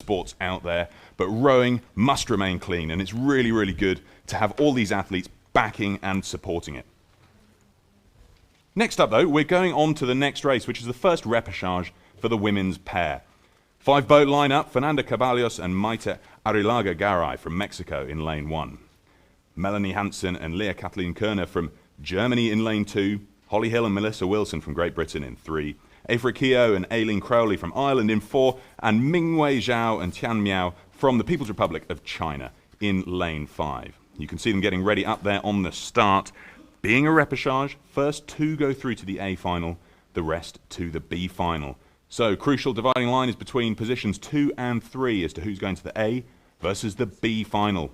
sports out there, but rowing must remain clean, and it's really, really good to have all these athletes backing and supporting it. Next up, though, we're going on to the next race, which is the first repechage for the women's pair. 5-boat lineup: Fernanda Caballos and Maite Arrilaga Garay from Mexico in lane 1. Melanie Hansen and Leah Kathleen Kerner from Germany in lane 2. Holly Hill and Melissa Wilson from Great Britain in 3. Afra Keogh and Aileen Crowley from Ireland in 4. And Mingwei Zhao and Tian Miao from the People's Republic of China in lane 5. You can see them getting ready up there on the start. Being a repechage, first 2 go through to the A final, the rest to the B final. So crucial dividing line is between positions 2 and 3 as to who's going to the A versus the B final.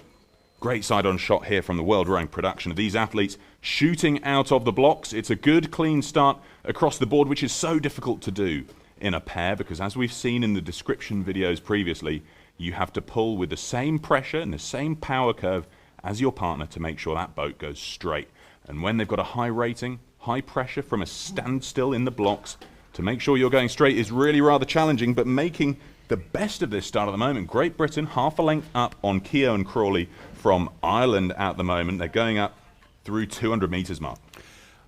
Great side-on shot here from the World Rowing production of these athletes shooting out of the blocks. It's a good, clean start across the board, which is so difficult to do in a pair because, as we've seen in the description videos previously, you have to pull with the same pressure and the same power curve as your partner to make sure that boat goes straight. And when they've got a high rating, high pressure from a standstill in the blocks, to make sure you're going straight is really rather challenging, but making the best of this start at the moment. Great Britain half a length up on Keogh and Crawley from Ireland at the moment. They're going up through 200 meters mark.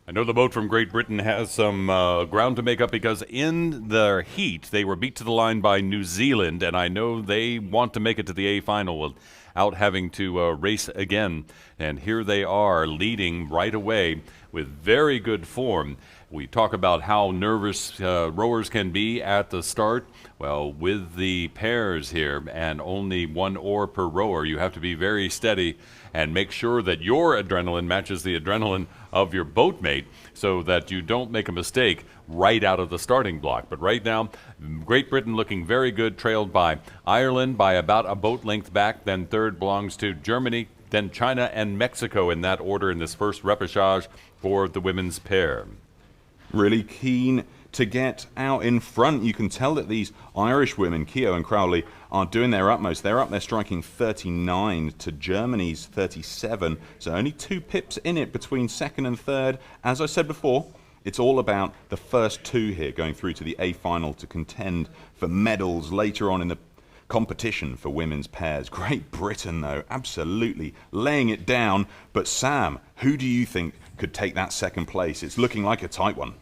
I know the boat from Great Britain has some ground to make up because in the heat they were beat to the line by New Zealand, and I know they want to make it to the A final without having to race again. And here they are leading right away with very good form. We talk about how nervous rowers can be at the start. Well, with the pairs here and only 1 oar per rower, you have to be very steady and make sure that your adrenaline matches the adrenaline of your boatmate so that you don't make a mistake right out of the starting block. But right now, Great Britain looking very good, trailed by Ireland by about a boat length back. Then third belongs to Germany, then China and Mexico in that order in this first repechage for the women's pair. Really keen to get out in front. You can tell that these Irish women, Keogh and Crowley, are doing their utmost. They're up there striking 39 to Germany's 37, so only 2 pips in it between second and third. As I said before, it's all about the first 2 here going through to the A final to contend for medals later on in the competition for women's pairs. Great Britain, though, absolutely laying it down. But Sam, who do you think could take that second place? It's looking like a tight one.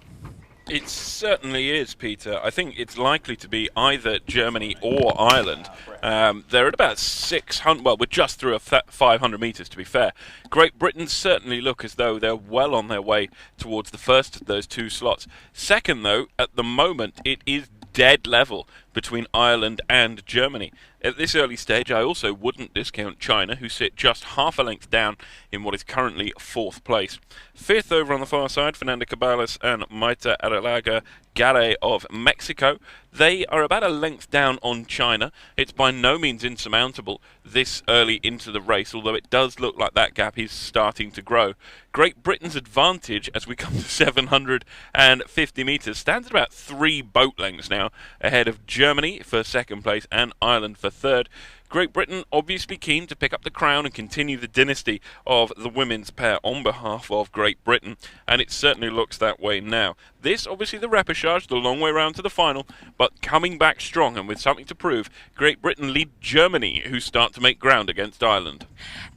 It certainly is, Peter. I think it's likely to be either Germany or Ireland. They're at about 600, well, we're just through 500 metres, to be fair. Great Britain certainly look as though they're well on their way towards the first of those 2 slots. Second, though, at the moment, it is dead level between Ireland and Germany. At this early stage, I also wouldn't discount China, who sit just half a length down in what is currently 4th place. 5th over on the far side, Fernanda Caballos and Maite Arrilaga Garay of Mexico. They are about a length down on China. It's by no means insurmountable this early into the race, although it does look like that gap is starting to grow. Great Britain's advantage as we come to 750 metres stands at about 3 boat lengths now, ahead of Germany for second place and Ireland for third. Great Britain obviously keen to pick up the crown and continue the dynasty of the women's pair on behalf of Great Britain, and it certainly looks that way now. This, obviously the repechage, the long way round to the final, but coming back strong and with something to prove, Great Britain lead Germany, who start to make ground against Ireland.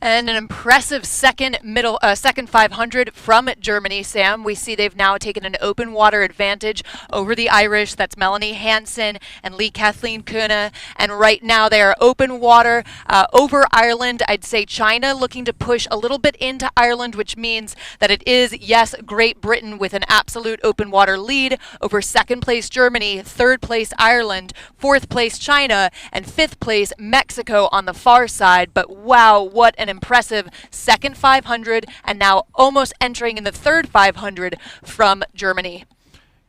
And an impressive second 500 from Germany, Sam. We see they've now taken an open water advantage over the Irish. That's Melanie Hansen and Lee Kathleen Kerner. And right now they are open water over Ireland. I'd say China looking to push a little bit into Ireland, which means that it is, yes, Great Britain with an absolute open water lead over second place Germany, third place Ireland, 4th place China, and 5th place Mexico on the far side. But wow, what an impressive second 500, and now almost entering in the third 500 from Germany.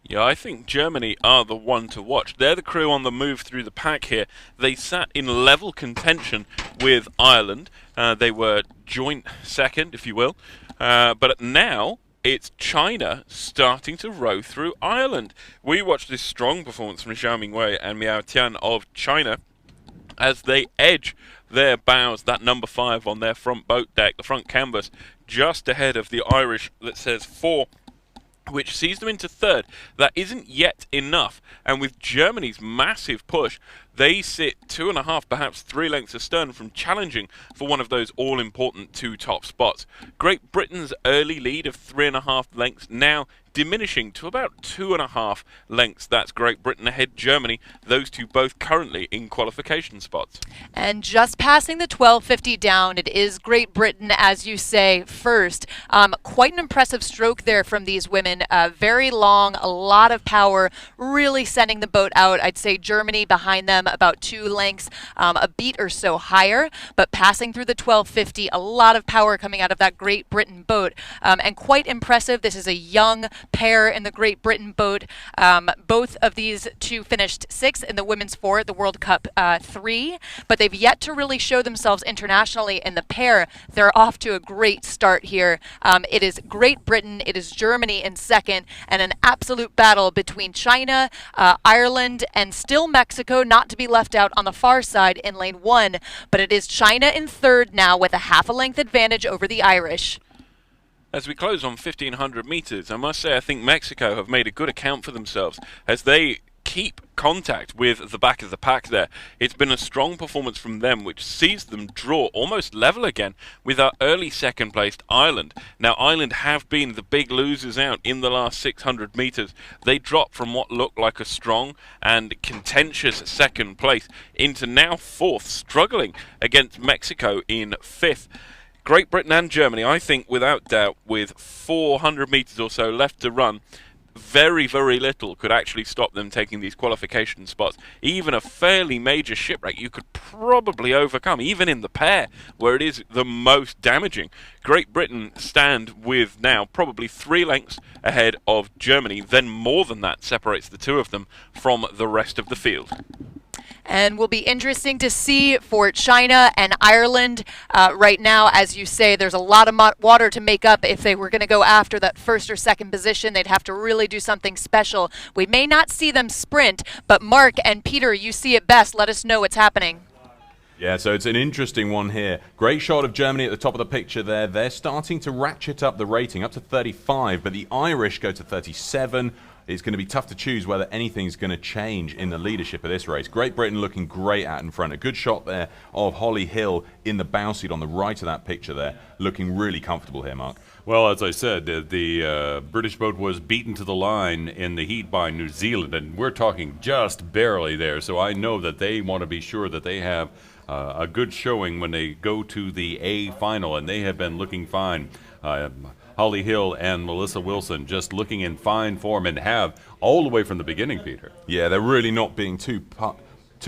Yeah, I think Germany are the one to watch. They're the crew on the move through the pack here. They sat in level contention with Ireland. They were joint second, if you will. But now it's China starting to row through Ireland. We watched this strong performance from Zhao Mingwei and Miao Tian of China as they edge their bows, that number 5 on their front boat deck, the front canvas, just ahead of the Irish that says 4, which sees them into third. That isn't yet enough, and with Germany's massive push, they sit 2.5, perhaps 3 lengths astern from challenging for one of those all-important 2 top spots. Great Britain's early lead of 3.5 lengths now diminishing to about 2.5 lengths. That's Great Britain ahead Germany, those two both currently in qualification spots. And just passing the 1250 down, it is Great Britain, as you say, first. Quite an impressive stroke there from these women. Very long, a lot of power, really sending the boat out. I'd say Germany behind them about 2 lengths, a beat or so higher, but passing through the 1250, a lot of power coming out of that Great Britain boat, and quite impressive. This is a young pair in the Great Britain boat. Both of these two finished 6th in the women's 4 at the World Cup 3, but they've yet to really show themselves internationally in the pair. They're off to a great start here. It is Great Britain, it is Germany in 2nd, and an absolute battle between China, Ireland, and still Mexico, not to be left out on the far side in lane 1, but it is China in 3rd now with a half a length advantage over the Irish. As we close on 1,500 metres, I must say I think Mexico have made a good account for themselves as they keep contact with the back of the pack there. It's been a strong performance from them, which sees them draw almost level again with our early second-placed Ireland. Now, Ireland have been the big losers out in the last 600 metres. They dropped from what looked like a strong and contentious second place into now 4th, struggling against Mexico in 5th. Great Britain and Germany, I think, without doubt, with 400 metres or so left to run, very, very little could actually stop them taking these qualification spots. Even a fairly major shipwreck you could probably overcome, even in the pair, where it is the most damaging. Great Britain stand with now probably 3 lengths ahead of Germany, then more than that separates the two of them from the rest of the field. And will be interesting to see for China and Ireland. Right now, as you say, there's a lot of water to make up. If they were going to go after that 1st or 2nd position, they'd have to really do something special. We may not see them sprint, but Mark and Peter, you see it best. Let us know what's happening. Yeah, so it's an interesting one here. Great shot of Germany at the top of the picture there. They're starting to ratchet up the rating up to 35, but the Irish go to 37. It's going to be tough to choose whether anything's going to change in the leadership of this race. Great Britain looking great out in front. A good shot there of Holly Hill in the bow seat on the right of that picture there. Looking really comfortable here, Mark. Well, as I said, the British boat was beaten to the line in the heat by New Zealand, and we're talking just barely there. So I know that they want to be sure that they have a good showing when they go to the A final, and they have been looking fine. Holly Hill and Melissa Wilson just looking in fine form and have all the way from the beginning, Peter. Yeah, they're really not being too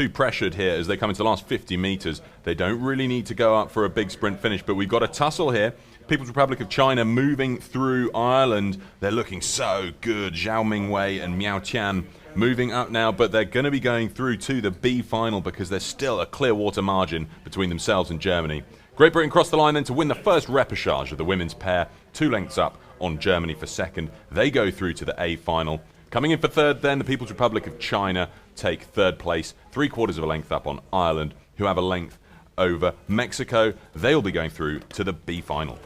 pressured here as they come into the last 50 metres. They don't really need to go up for a big sprint finish, but we've got a tussle here. People's Republic of China moving through Ireland. They're looking so good. Zhao Mingwei and Miao Tian moving up now, but they're going to be going through to the B final because there's still a clear water margin between themselves and Germany. Great Britain crossed the line then to win the first repechage of the women's pair, 2 lengths up on Germany for 2nd. They go through to the A final. Coming in for 3rd then, the People's Republic of China take 3rd place, 3/4 of a length up on Ireland, who have a length over Mexico. They'll be going through to the B final.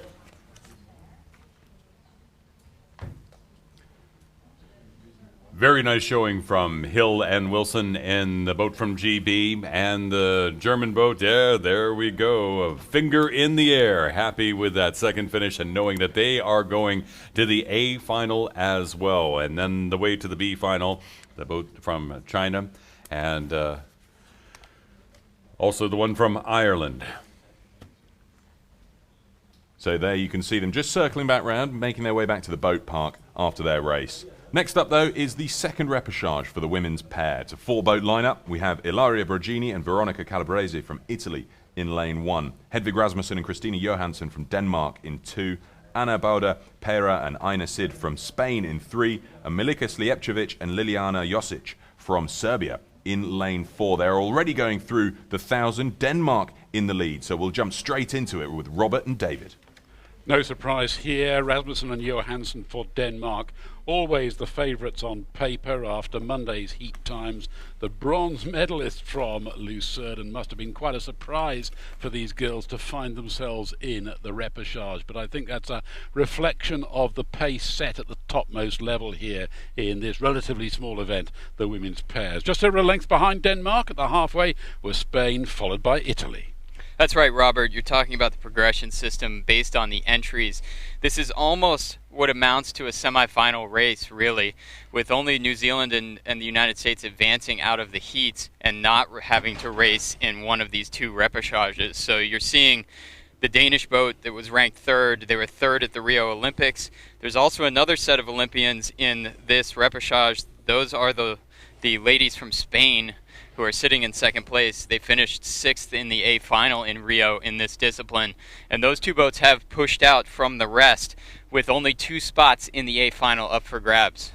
Very nice showing from Hill and Wilson in the boat from GB, and the German boat, yeah, there we go, a finger in the air, happy with that second finish and knowing that they are going to the A final as well. And then the way to the B final, the boat from China, and also the one from Ireland. So there you can see them just circling back round, making their way back to the boat park after their race. Next up, though, is the second repechage for the women's pair. It's a 4-boat lineup. We have Ilaria Brogini and Veronica Calabrese from Italy in lane 1. Hedvig Rasmussen and Christina Johansson from Denmark in 2. Anna Bauda Pera and Ina Sid from Spain in 3. And Milika Slijepčević and Liliana Josic from Serbia in lane 4. They're already going through the 1,000. Denmark in the lead, so we'll jump straight into it with Robert and David. No surprise here, Rasmussen and Johansson for Denmark. Always the favourites on paper after Monday's heat times. The bronze medalist from Lucerne must have been quite a surprise for these girls to find themselves in the repechage. But I think that's a reflection of the pace set at the topmost level here in this relatively small event, the women's pairs. Just over a length behind Denmark at the halfway was Spain, followed by Italy. That's right, Robert. You're talking about the progression system based on the entries. This is almost what amounts to a semifinal race, really, with only New Zealand and the United States advancing out of the heats and not having to race in one of these two repechages. So you're seeing the Danish boat that was ranked third. They were third at the Rio Olympics. There's also another set of Olympians in this repechage. Those are the ladies from Spain who are sitting in second place. They finished sixth in the A final in Rio in this discipline. And those two boats have pushed out from the rest with only 2 spots in the A final up for grabs.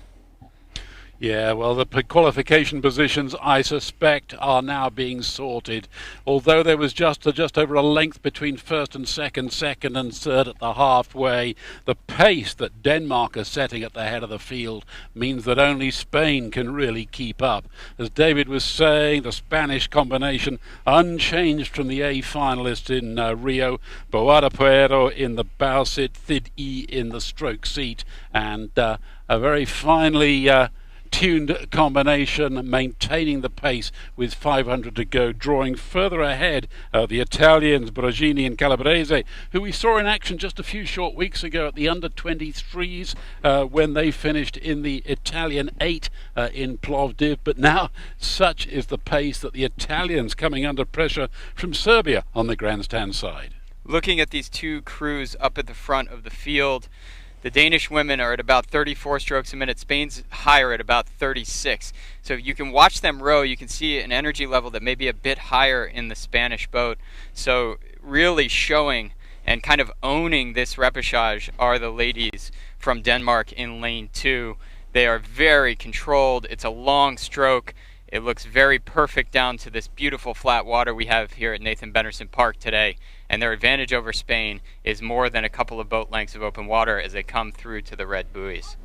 Yeah, well, the qualification positions, I suspect, are now being sorted. Although there was just over a length between first and second and third at the halfway, the pace that Denmark are setting at the head of the field means that only Spain can really keep up. As David was saying, the Spanish combination unchanged from the A finalists in Rio. Boada Puero in the bow seat, Thid E in the stroke seat, and a very finely tuned combination, maintaining the pace with 500 to go, drawing further ahead the Italians, Brogini and Calabrese, who we saw in action just a few short weeks ago at the under-23s when they finished in the Italian 8 in Plovdiv. But now such is the pace that the Italians coming under pressure from Serbia on the grandstand side. Looking at these two crews up at the front of the field, the Danish women are at about 34 strokes a minute. Spain's higher at about 36. So you can watch them row. You can see an energy level that may be a bit higher in the Spanish boat. So really showing and kind of owning this repechage are the ladies from Denmark in lane 2. They are very controlled. It's a long stroke. It looks very perfect down to this beautiful flat water we have here at Nathan Benderson Park today. And their advantage over Spain is more than a couple of boat lengths of open water as they come through to the red buoys.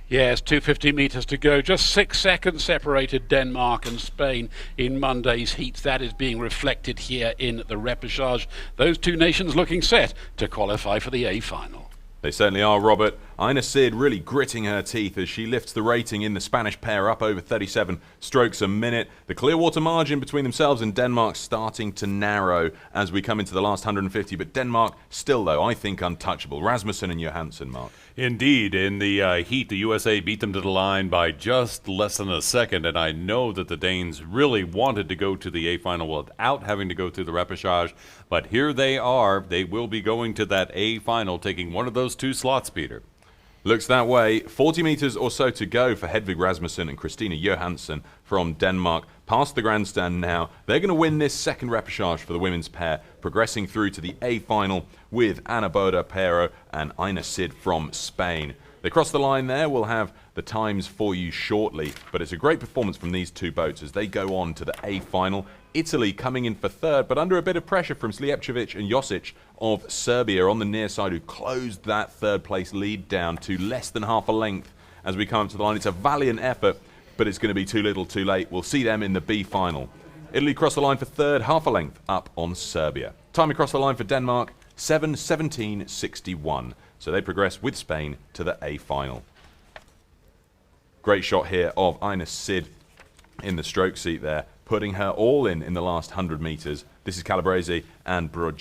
Yes, 250 metres to go. Just 6 seconds separated Denmark and Spain in Monday's heats. That is being reflected here in the repechage. Those two nations looking set to qualify for the A final. They certainly are, Robert. Ina Sid really gritting her teeth as she lifts the rating in the Spanish pair up over 37 strokes a minute. The Clearwater margin between themselves and Denmark starting to narrow as we come into the last 150. But Denmark still, though, I think untouchable. Rasmussen and Johansson, Mark. Indeed. In the heat, the USA beat them to the line by just less than a second, and I know that the Danes really wanted to go to the A final without having to go through the repechage, but here they are. They will be going to that A final, taking one of those 2 slots, Peter. Looks that way. 40 metres or so to go for Hedvig Rasmussen and Christina Johansson from Denmark. Past the grandstand now. They're going to win this second repechage for the women's pair, progressing through to the A final with Ana Boda Pero and Ina Sid from Spain. They cross the line there. We'll have the times for you shortly, but it's a great performance from these two boats as they go on to the A final. Italy coming in for third, but under a bit of pressure from Slijepcevic and Josic of Serbia on the near side, who closed that third place lead down to less than half a length as we come up to the line. It's a valiant effort, but it's going to be too little too late. We'll see them in the B final. Italy cross the line for third, half a length up on Serbia. Time across the line for Denmark, 7:17.61. So they progress with Spain to the A final. Great shot here of Ina Sid in the stroke seat there, putting her all in the last 100 metres. This is Calabrese and Broggi.